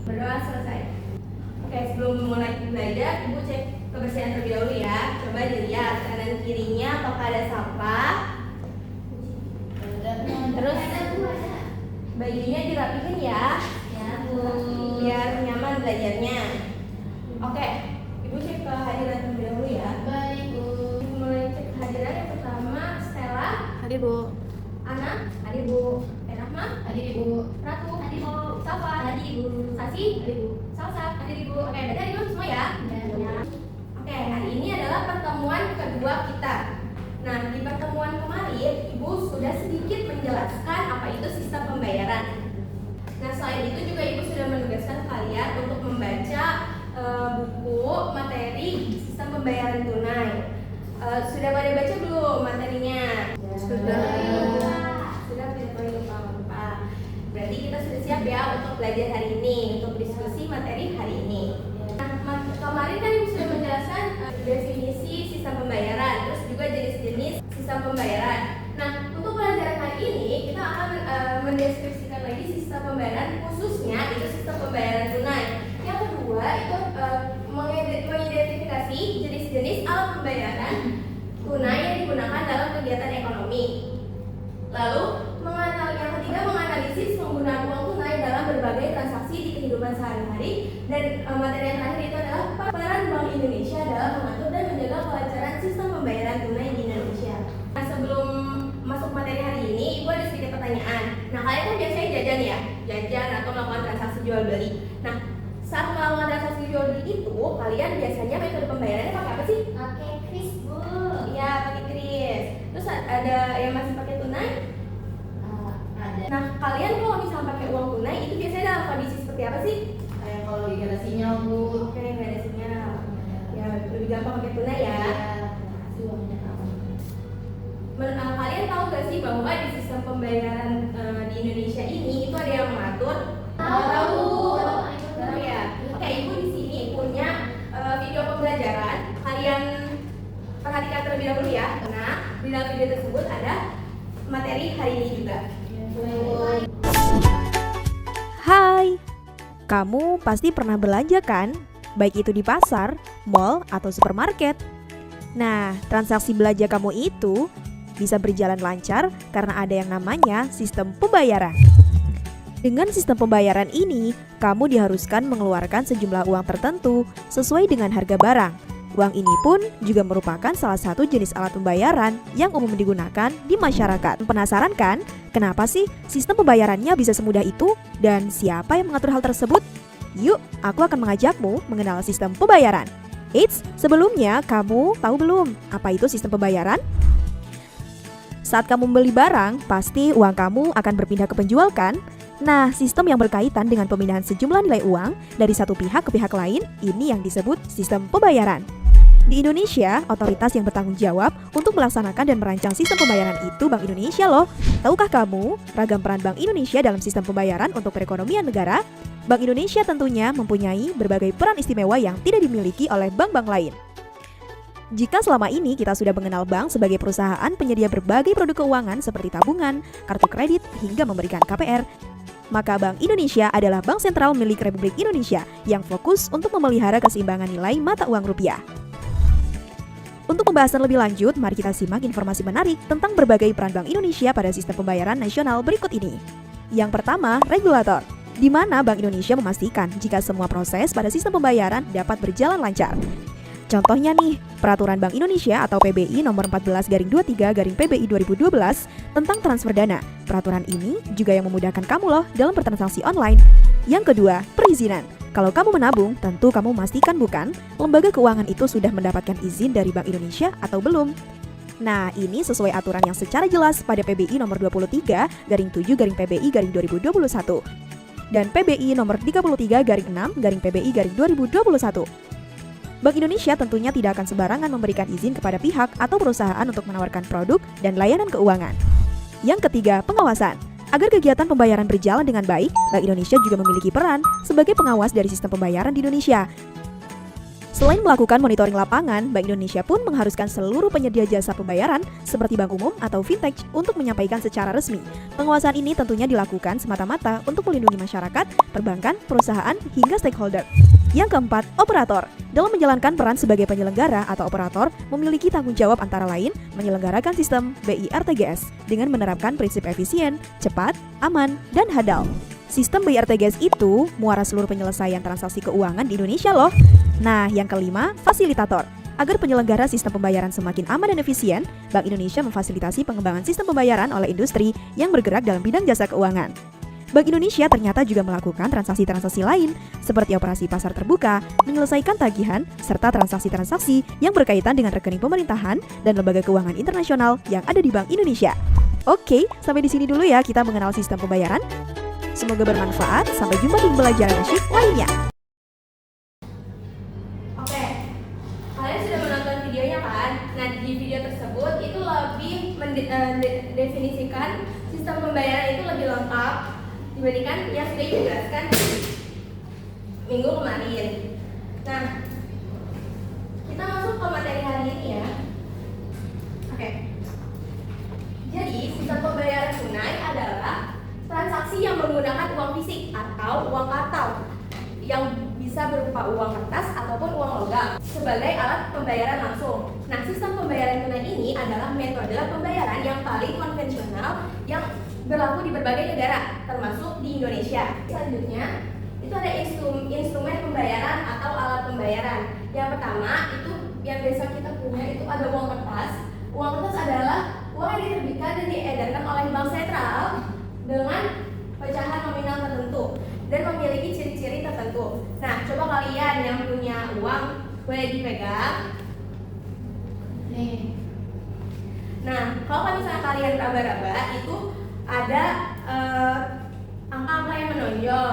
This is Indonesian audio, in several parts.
Berdoa selesai. Oke, sebelum mulai belajar, Ibu cek kebersihan terlebih dahulu ya. Coba dilihat kanan kirinya apakah ada sampah. Terus bajunya dirapihin ya, biar nyaman belajarnya. Oke, Ibu cek kehadiran terlebih dahulu ya. Baik, Bu. Ibu mulai cek kehadiran. Yang pertama Stella. Hadir, Bu. Ana. Hadir, Bu. Rahma. Hadir, Ibu. Ratu. Hadir, Bu. Safa. Hadir, Ibu. Sasi. Hadir, Bu. Salsa. Hadir, Ibu. Oke, berarti hari ini semua ya. Ya. Oke, hari ini adalah pertemuan kedua kita. Nah, di pertemuan kemarin Ibu sudah sedikit menjelaskan apa itu sistem pembayaran. Nah, selain itu juga Ibu sudah menugaskan kalian untuk membaca buku materi sistem pembayaran tunai. Sudah pada baca belum materinya? Sudah. Sudah, tidak boleh lupa. Berarti kita sudah siap ya untuk belajar hari ini, untuk diskusi materi hari ini. Nah, kemarin kan Ibu sudah menjelaskan definisi sistem pembayaran, terus juga jenis-jenis sistem pembayaran. Nah, untuk pelajaran hari ini kita akan mendeskripsikan lagi sistem pembayaran, khususnya itu sistem pembayaran tunai. Yang kedua itu mengidentifikasi jenis-jenis alat pembayaran tunai yang digunakan dalam kegiatan ekonomi. Lalu yang ketiga menganalisis penggunaan uang tunai dalam berbagai transaksi di kehidupan sehari-hari. Dan materi yang terakhir itu adalah peran Bank Indonesia dalam mengatur dan menjaga kelancaran sistem pembayaran tunai di Indonesia. Nah, sebelum masuk materi hari ini, Ibu ada sedikit pertanyaan. Nah, kalian kan biasanya jajan ya, jajan atau melakukan transaksi jual beli. Nah, saat melakukan transaksi jual beli itu, kalian biasanya metode pembayarannya pakai apa sih? Pakai kris, Bu. Ya, pakai kris. Terus ada yang masih pakai tunai? Ada. Nah, kalian kalau misalnya pakai uang tunai itu biasanya dalam kondisi seperti apa sih? Kayak kalau lagi ada sinyal, Bu. Oke, nggak ada sinyal. Ya, lebih gampang pakai tunai ya. Kasih uangnya kapan? Kalian tahu gak sih bahwa di sistem pembayaran di Indonesia ini itu ada yang mengatur? Tahu ya. Oke, Ibu di sini punya video pembelajaran. Kalian perhatikan terlebih dahulu ya. Nah, di dalam video tersebut ada materi hari ini juga. Hai, kamu pasti pernah belanja kan? Baik itu di pasar, mall, atau supermarket. Nah, transaksi belanja kamu itu bisa berjalan lancar karena ada yang namanya sistem pembayaran. Dengan sistem pembayaran ini, kamu diharuskan mengeluarkan sejumlah uang tertentu sesuai dengan harga barang. Uang ini pun juga merupakan salah satu jenis alat pembayaran yang umum digunakan di masyarakat. Penasaran kan? Kenapa sih sistem pembayarannya bisa semudah itu? Dan siapa yang mengatur hal tersebut? Yuk, aku akan mengajakmu mengenal sistem pembayaran. Eits, sebelumnya kamu tahu belum apa itu sistem pembayaran? Saat kamu membeli barang, pasti uang kamu akan berpindah ke penjual kan? Nah, sistem yang berkaitan dengan pemindahan sejumlah nilai uang dari satu pihak ke pihak lain, ini yang disebut sistem pembayaran. Di Indonesia, otoritas yang bertanggung jawab untuk melaksanakan dan merancang sistem pembayaran itu Bank Indonesia loh. Tahukah kamu ragam peran Bank Indonesia dalam sistem pembayaran untuk perekonomian negara? Bank Indonesia tentunya mempunyai berbagai peran istimewa yang tidak dimiliki oleh bank-bank lain. Jika selama ini kita sudah mengenal bank sebagai perusahaan penyedia berbagai produk keuangan seperti tabungan, kartu kredit, hingga memberikan KPR, maka Bank Indonesia adalah bank sentral milik Republik Indonesia yang fokus untuk memelihara keseimbangan nilai mata uang rupiah. Untuk pembahasan lebih lanjut, mari kita simak informasi menarik tentang berbagai peran Bank Indonesia pada sistem pembayaran nasional berikut ini. Yang pertama, regulator, di mana Bank Indonesia memastikan jika semua proses pada sistem pembayaran dapat berjalan lancar. Contohnya nih, Peraturan Bank Indonesia atau PBI nomor 14/23/PBI 2012 tentang transfer dana. Peraturan ini juga yang memudahkan kamu loh dalam bertransaksi online. Yang kedua, perizinan. Kalau kamu menabung, tentu kamu memastikan bukan lembaga keuangan itu sudah mendapatkan izin dari Bank Indonesia atau belum. Nah, ini sesuai aturan yang secara jelas pada PBI nomor 23/7/PBI/2021 dan PBI nomor 33/6/PBI/2021. Bank Indonesia tentunya tidak akan sembarangan memberikan izin kepada pihak atau perusahaan untuk menawarkan produk dan layanan keuangan. Yang ketiga, pengawasan. Agar kegiatan pembayaran berjalan dengan baik, Bank Indonesia juga memiliki peran sebagai pengawas dari sistem pembayaran di Indonesia. Selain melakukan monitoring lapangan, Bank Indonesia pun mengharuskan seluruh penyedia jasa pembayaran seperti bank umum atau fintech untuk menyampaikan secara resmi. Pengawasan ini tentunya dilakukan semata-mata untuk melindungi masyarakat, perbankan, perusahaan, hingga stakeholder. Yang keempat, operator. Dalam menjalankan peran sebagai penyelenggara atau operator, memiliki tanggung jawab antara lain menyelenggarakan sistem BI RTGS dengan menerapkan prinsip efisien, cepat, aman, dan handal. Sistem BI RTGS itu muara seluruh penyelesaian transaksi keuangan di Indonesia loh. Nah, yang kelima, fasilitator. Agar penyelenggara sistem pembayaran semakin aman dan efisien, Bank Indonesia memfasilitasi pengembangan sistem pembayaran oleh industri yang bergerak dalam bidang jasa keuangan. Bank Indonesia ternyata juga melakukan transaksi-transaksi lain, seperti operasi pasar terbuka, menyelesaikan tagihan, serta transaksi-transaksi yang berkaitan dengan rekening pemerintahan dan lembaga keuangan internasional yang ada di Bank Indonesia. Oke, sampai di sini dulu ya kita mengenal sistem pembayaran. Semoga bermanfaat, sampai jumpa di pembelajaran asyik lainnya. Oke, kalian sudah menonton videonya kan? Nah, di video tersebut itu lebih mendefinisikan sistem pembayaran itu lebih lengkap dibandingkan yang sudah dijelaskan minggu kemarin. Nah, kita masuk ke materi hari ini ya. Oke. Jadi, sistem pembayaran tunai adalah transaksi yang menggunakan uang fisik atau uang kartal yang bisa berupa uang kertas ataupun uang logam sebagai alat pembayaran langsung. Nah, sistem pembayaran tunai ini adalah metode pembayaran yang paling konvensional yang berlaku di berbagai negara, termasuk di Indonesia. Selanjutnya, itu ada instrumen pembayaran atau alat pembayaran. Yang pertama, itu yang biasa kita punya itu ada uang kertas. Uang kertas adalah uang yang diterbitkan dan diedarkan oleh bank sentral dengan pecahan nominal tertentu dan memiliki ciri-ciri tertentu. Nah, coba kalian yang punya uang boleh dipegang. Nih. Nah, kalau misalnya kalian raba-raba itu ada angka-angka yang menonjol.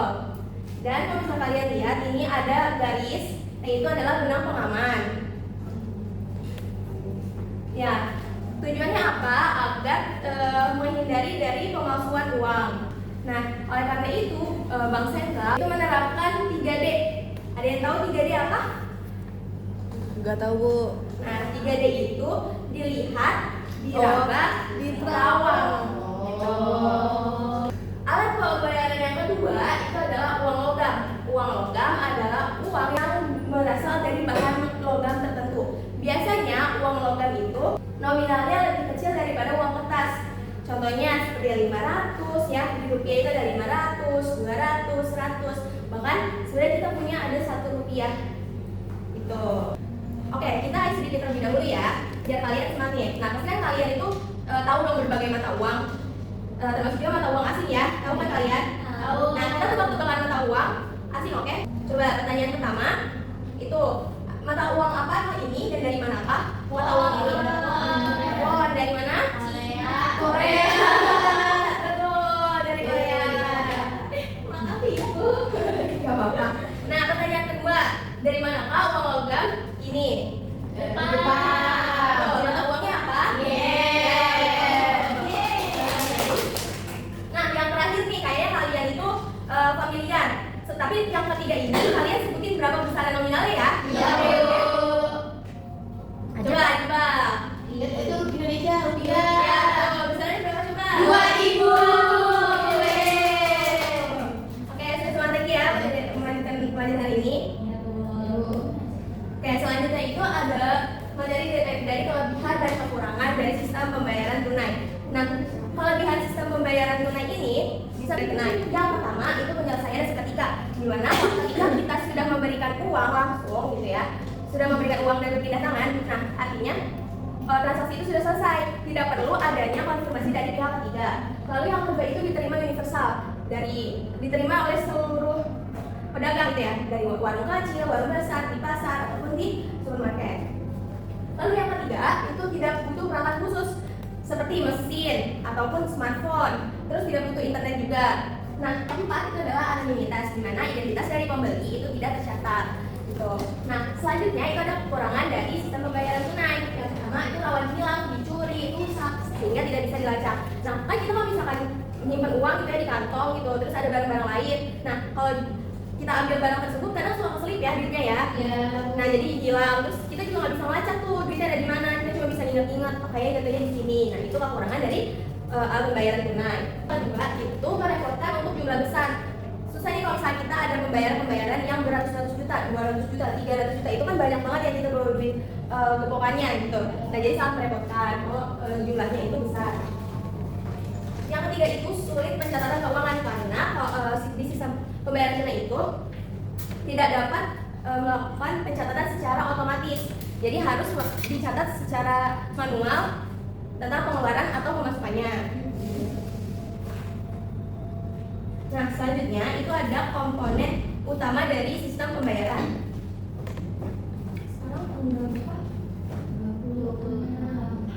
Dan kalau misalnya kalian lihat ini ada garis, nah itu adalah benang pengaman. Ya, tujuannya apa? Agar menghindari dari pemalsuan uang. Nah, oleh karena itu Bank Sentral itu menerapkan 3D. Ada yang tahu 3D apa? Gak tahu, Bu. Nah, 3D itu dilihat, diraba, diterawang. Alat pembayaran yang kedua itu adalah uang logam. Uang logam adalah uang yang berasal dari bahan logam tertentu. Biasanya uang logam itu nominalnya lebih kecil daripada uang kertas. Contohnya seperti 500 ya, di rupiah itu ada 500, 200, 100. Bahkan sebenarnya kita punya ada 1 rupiah. Itu. Oke, kita sedikit terlebih dahulu ya, biar kalian semangat. Nah, pastikan kalian itu tahu dong berbagai mata uang. Termasuk juga mata uang asing ya, tahu kan kalian? Tahu. Nah, kita tebak-tebakan mata uang asing, oke? Coba pertanyaan pertama, itu mata uang apa ini dan dari manakah mata uang ini? Won, dari mana? Korea. Betul, dari Korea. Makasih ibu. Gak apa-apa. Nah, pertanyaan kedua, dari manakah uang logam ini? Jepang. Tuh, mata uangnya apa? Nah, yang terakhir nih, kayaknya kalian itu familiar. Tapi yang ketiga ini kalian sebutin berapa besaran nominalnya ya? Iya. Coba. Ingat itu Indonesia rupiah. Ya, besarannya berapa coba? 2000. Oke, saya semangat ya melanjutkan pelajaran ini. Oke, selanjutnya itu ada materi dari kelebihan dan kekurangan dari sistem pembayaran tunai. Nah, kelebihan sistem pembayaran tunai ini bisa dikenai. Yang pertama itu penyelesaian seketika, di mana ketika kita sudah memberikan uang langsung gitu ya, sudah memberikan uang dan berpindah tangan. Nah, artinya transaksi itu sudah selesai, tidak perlu adanya konfirmasi dari pihak ketiga. Lalu yang kedua itu diterima universal, diterima oleh seluruh pedagang gitu ya, dari warung kecil, warung besar, di pasar ataupun di supermarket. Lalu yang ketiga itu tidak butuh perangkat khusus seperti mesin ataupun smartphone, terus tidak butuh internet juga. Nah, keempat itu adalah anonimitas, di mana identitas dari pembeli itu tidak tercatat. Gitu. Nah, selanjutnya itu ada kekurangan dari sistem pembayaran tunai. Yang pertama itu rawan hilang, dicuri, rusak, sehingga tidak bisa dilacak. Nah, kan kita kalau misalkan menyimpan uang gitu ya di kantong gitu, terus ada barang-barang lain. Nah, kalau kita ambil barang tersebut kadang suka keselip ya duitnya ya. Ya. Nah jadi hilang, terus kita juga nggak bisa melacak tuh duitnya ada di mana, kita cuma bisa ingat-ingat kayaknya jatuhnya di sini. Nah itu kekurangan dari alat pembayaran tunai. Kedua itu merepotkan untuk jumlah besar. Susah nih kalau misalnya kita ada pembayaran yang beratus-ratus juta, 200 juta, 300 juta, itu kan banyak banget ya kita bawa duit gepokannya gitu. Nah jadi sangat merepotkan kalau jumlahnya itu besar. Yang ketiga itu sulit pencatatan keuangan karena di sistem pembayaran tunai itu tidak dapat melakukan pencatatan secara otomatis. Jadi harus dicatat secara manual tentang pengeluaran atau pemasukannya. Nah, selanjutnya itu ada komponen utama dari sistem pembayaran. Sekarang tanggal berapa? 26.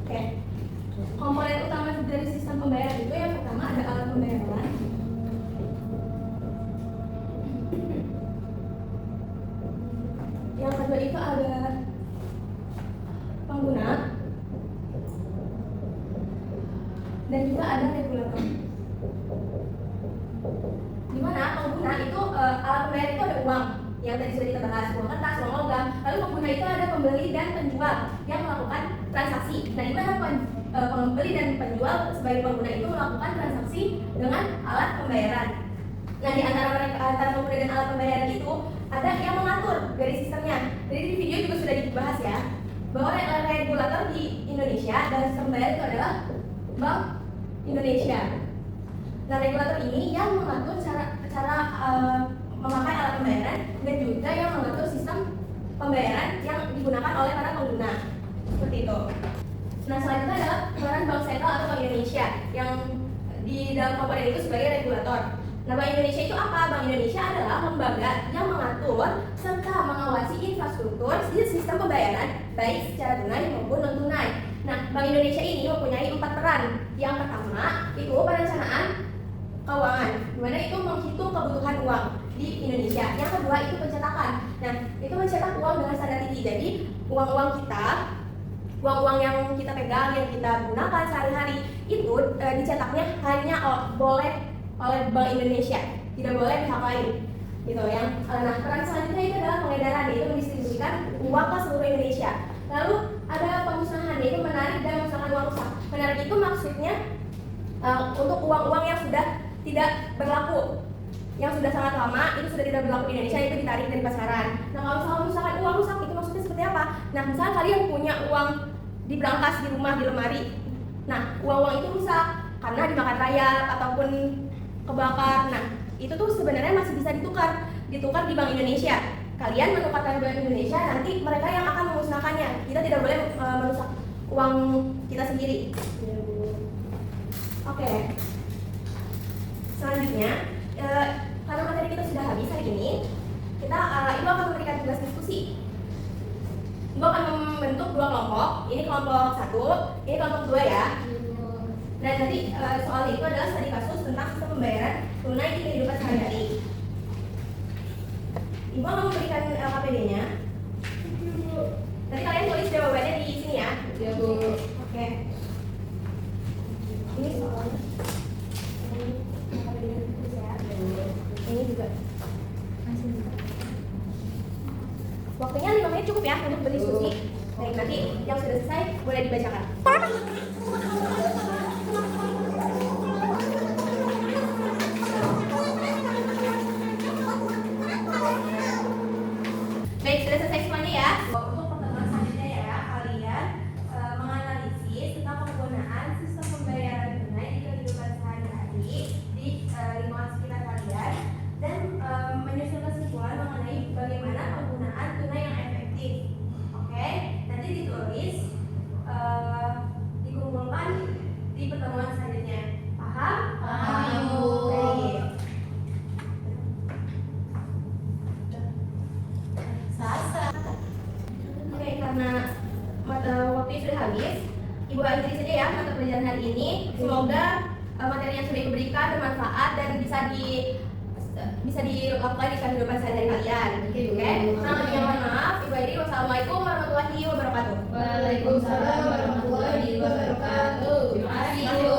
Oke. Komponen utama dari sistem pembayaran itu yang pertama ada alat pembayaran. Yang kedua itu ada pengguna. Dan juga ada regulator. Dimana pengguna itu alat pembayaran itu ada uang yang tadi sudah kita bahas, uang kertas, uang logam. Lalu pengguna itu ada pembeli dan penjual yang melakukan transaksi. Nah, dimana pembeli dan penjual sebagai pengguna itu melakukan transaksi dengan alat pembayaran. Nah, di antara mereka, antara pengguna dan alat pembayaran itu ada yang mengatur dari sistemnya. Jadi di video juga sudah dibahas ya, bahwa regulator di Indonesia dan sistem pembayaran itu adalah Bank Indonesia. Nah, regulator ini yang mengatur cara memakai alat pembayaran dan juga yang mengatur sistem pembayaran yang digunakan oleh para pengguna. Seperti itu. Nah, selanjutnya adalah peran Bank Sentral atau Bank Indonesia yang di dalam komponen itu sebagai regulator. Nah, Bank Indonesia itu apa? Bank Indonesia adalah lembaga yang mengatur serta mengawasi infrastruktur sistem pembayaran baik secara tunai maupun non tunai. Nah, Bank Indonesia ini mempunyai 4 peran. Yang pertama itu perencanaan keuangan, dimana itu menghitung kebutuhan uang di Indonesia. Yang kedua itu pencetakan. Nah, itu mencetak uang dengan standar tinggi. Jadi uang-uang kita, uang-uang yang kita pegang, yang kita gunakan sehari-hari itu dicetaknya hanya boleh oleh Bank Indonesia, tidak boleh pihak lain. Gitu yang. Nah, peran selanjutnya itu adalah pengedaran, yaitu mendistribusikan uang ke seluruh Indonesia. Lalu ada pemusnahan, yaitu menarik dan memusnahkan uang rusak. Menarik itu maksudnya untuk uang-uang yang sudah tidak berlaku, yang sudah sangat lama, itu sudah tidak berlaku di Indonesia, itu ditarik dari pasaran. Nah, kalau misalkan uang rusak itu maksudnya seperti apa? Nah, misalnya kalian punya uang di brankas di rumah, di lemari. Nah, uang-uang itu rusak karena dimakan rayap ataupun kebakar. Nah, itu tuh sebenarnya masih bisa ditukar di Bank Indonesia. Kalian menukarkan di Bank Indonesia, nanti mereka yang akan memusnahkannya. Kita tidak boleh merusak uang kita sendiri. Oke. Selanjutnya, karena materi kita sudah habis hari ini, Ibu akan memberikan tugas diskusi. Ibu akan membentuk 2 kelompok. Ini kelompok 1, ini kelompok 2 ya. Dan nanti soalnya itu adalah studi kasus tentang sistem pembayaran tunai di kehidupan sehari-hari. Ibu akan memberikan KPD-nya. Nanti kalian tulis jawabannya di sini ya. Ya, Bu. Oke. Ini soalnya. Ini juga. Waktunya 5 menit cukup ya untuk berdiskusi. Baik, nanti yang sudah selesai boleh dibacakan. Baik, sudah selesai semuanya ya. Untuk pertemuan selanjutnya ya, kalian menganalisis tentang penggunaan sistem pembayaran tunai di kehidupan sehari-hari di lingkungan sekitar kalian dan menyusun kesimpulan mengenai bagaimana penggunaan tunai yang efektif. Oke, nanti ditulis, dikumpulkan di pertemuan selanjutnya. Paham? Paham, Bu. Baik. Sasa. Oke, karena waktunya sudah habis, Ibu akhiri saja ya mata pelajaran hari ini. Semoga materi yang sudah Ibu berikan bermanfaat dan bisa dilakukan di kehidupan sehari-hari kalian. Oke, selanjutnya mohon maaf. Ibu akhiri. Wassalamualaikum warahmatullahi wabarakatuh. Waalaikumsalam warahmatullahi wabarakatuh. Terima kasih, Bu.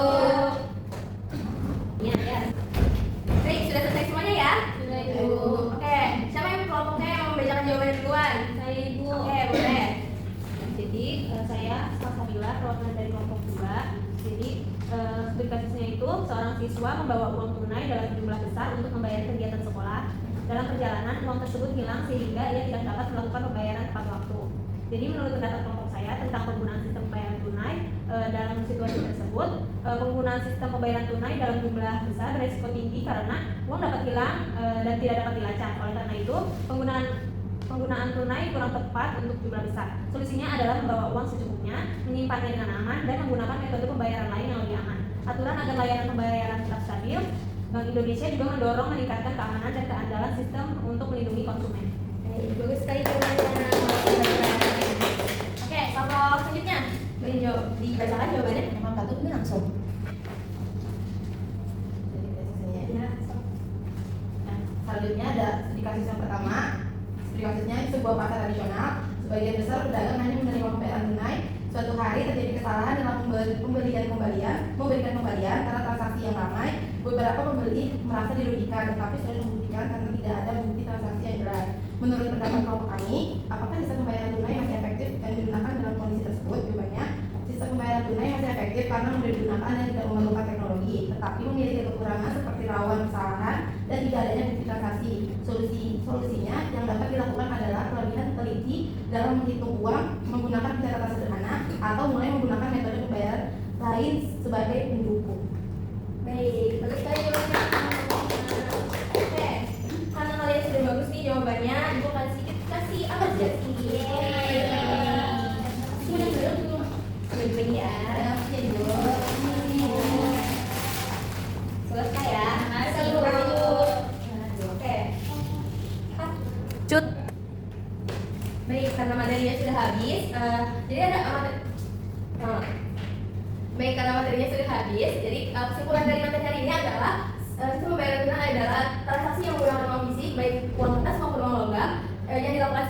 itu, seorang siswa membawa uang tunai dalam jumlah besar untuk membayar kegiatan sekolah. Dalam perjalanan, uang tersebut hilang sehingga ia tidak dapat melakukan pembayaran tepat waktu. Jadi menurut pendapat kelompok saya tentang penggunaan sistem pembayaran tunai dalam situasi tersebut, penggunaan sistem pembayaran tunai dalam jumlah besar beresiko tinggi karena uang dapat hilang dan tidak dapat dilacak. Oleh karena itu, penggunaan tunai kurang tepat untuk jumlah besar. Solusinya adalah membawa uang secukupnya, menyimpannya dengan aman, dan menggunakan metode pembayaran lain yang lebih aman. Aturan agar layanan pembayaran tetap stabil, Bank Indonesia juga mendorong meningkatkan keamanan dan keandalan sistem untuk melindungi konsumen. Bagus sekali jawabannya. Oke, kelompok selanjutnya. Boleh dibacakan jawabannya? Emang Kak ini langsung. Ya. Nah, selanjutnya ada studi kasus yang pertama. Studi kasusnya di sebuah pasar tradisional, sebagian besar pedagang hanya menerima pembayaran tunai. Suatu hari terjadi kesalahan dalam memberikan kembalian karena transaksi yang ramai. Beberapa pembeli merasa dirugikan, tetapi sudah membuktikan karena tidak ada bukti transaksi yang jelas. Menurut pendapat kelompok kami, apakah sistem pembayaran tunai masih efektif dan digunakan dalam kondisi tersebut? Jawabannya, sistem pembayaran tunai masih efektif karena mudah digunakan dan tidak memerlukan teknologi, tetapi memiliki kekurangan seperti rawan kesalahan dan tidak adanya bukti transaksi. Solusinya yang dapat dilakukan adalah kelebihan teliti dalam menghitung uang menggunakan pencatatan sederhana atau mulai menggunakan metode pembayaran lain sebagai pendukung. Baik, bagus sekali jawabannya. Oke, karena kalian sudah bagus nih jawabannya, ibu akan sedikit kasih apresiasi. Baik ya. Selesai ya. Oke. Cut. Baik, karena materinya sudah habis, jadi ada baik karena materinya sudah habis, jadi kesimpulan dari materi hari ini adalah sistem pembayaran tunai adalah transaksi yang menggunakan uang fisik, baik uang kertas maupun uang logam, yang dilakukan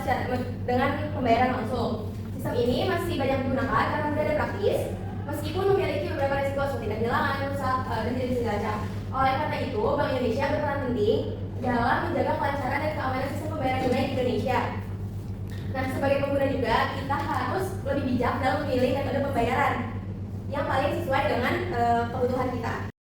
dengan pembayaran langsung. Sistem ini masih banyak digunakan karena mudah dan praktis, meskipun memiliki beberapa risiko seperti kehilangan, rusak, dan tidak bisa dilacak. Oleh karena itu, Bank Indonesia berperan penting dalam menjaga kelancaran dan keamanan sistem pembayaran tunai di Indonesia. Nah, sebagai pengguna juga, kita harus lebih bijak dalam memilih metode pembayaran yang paling sesuai dengan kebutuhan kita.